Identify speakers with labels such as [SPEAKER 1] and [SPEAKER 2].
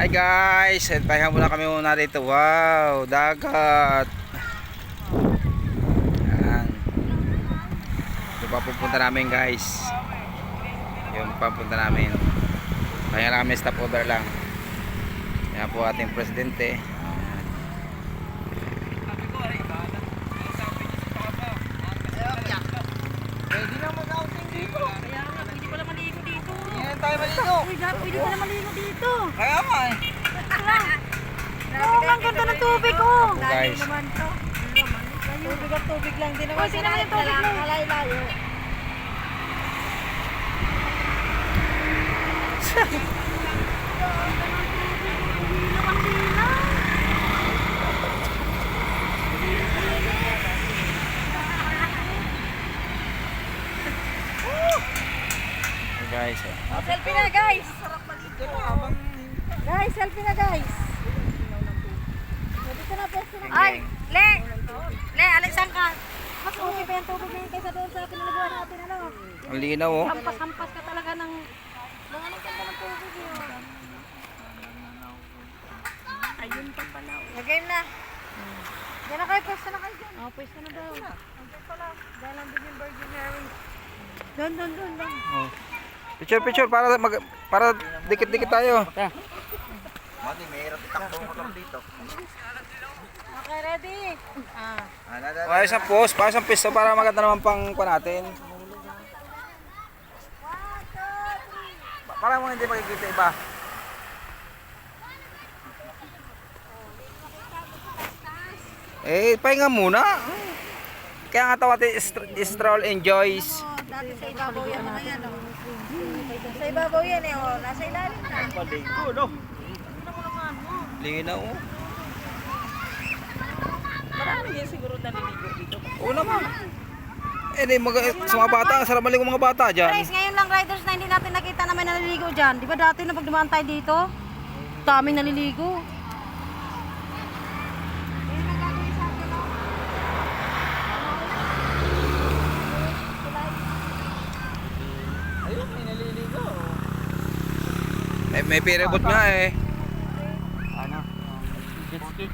[SPEAKER 1] Hi guys, pahinga muna kami muna dito. Wow, dagat. Yan. Ito pa pupunta namin guys. Yung papunta namin. Pahinga lang kami, stopover lang. Yan po ating presidente.
[SPEAKER 2] Pwede na mag-outing dito.
[SPEAKER 3] Kaya nga, pwede pala maligo dito.
[SPEAKER 2] Hindi tayo maligo.
[SPEAKER 3] Pwede pala maligo dito.
[SPEAKER 2] Kaya nga eh.
[SPEAKER 3] Oo, ang ganda ng tubig oh.
[SPEAKER 1] Ako guys.
[SPEAKER 3] Naman to.
[SPEAKER 2] Tubig at tubig lang din naman.
[SPEAKER 3] Pwede naman yung tubig lang.
[SPEAKER 2] Kalay-layo.
[SPEAKER 1] Guys,
[SPEAKER 3] Selfie na guys. Guys, selfie na guys. Dito na pwesto na. Ay, Le, alisan ka. Mas okay pa yung tubig na yun kaysa doon sa pinaliguan natin ano.
[SPEAKER 1] ang linaw oh.
[SPEAKER 3] Hampas-hampas ka talaga ng mga ganda ng tubig yun. Ayun pa pala. Lagay na. Diyan na kayo, pwesto na kayo dyan. Pwesto na daw. Andyan pala. Dahil lang din yung Virgin Mary. Doon.
[SPEAKER 1] Oh. Picture para dikit-dikit tayo.
[SPEAKER 2] Mati, mahirap itakbo mo motor dito.
[SPEAKER 3] Okay, ready?
[SPEAKER 1] Ayos ang post, ayos ang pisto para maganda naman pang pa natin. Para mo hindi makikita iba. Pahinga muna. Kaya nga tawag stroll enjoys.
[SPEAKER 3] Dati sa ibabaw yan mga yan. Sa ibabaw yan eh. Nasa ilalim na.
[SPEAKER 2] Paligo, no?
[SPEAKER 1] Linaw oh.
[SPEAKER 2] Marami yan siguro naliligo dito.
[SPEAKER 1] Oo naman. Sa mga bata, sarap maligo mga bata dyan.
[SPEAKER 3] Guys, ngayon lang riders na hindi natin nakita na may naliligo dyan. Di ba dati na pag dumaan tayo dito, daming naliligo.
[SPEAKER 2] Ayun, may naliligo.
[SPEAKER 1] May piribot nga eh.
[SPEAKER 2] Ano? Jet ski.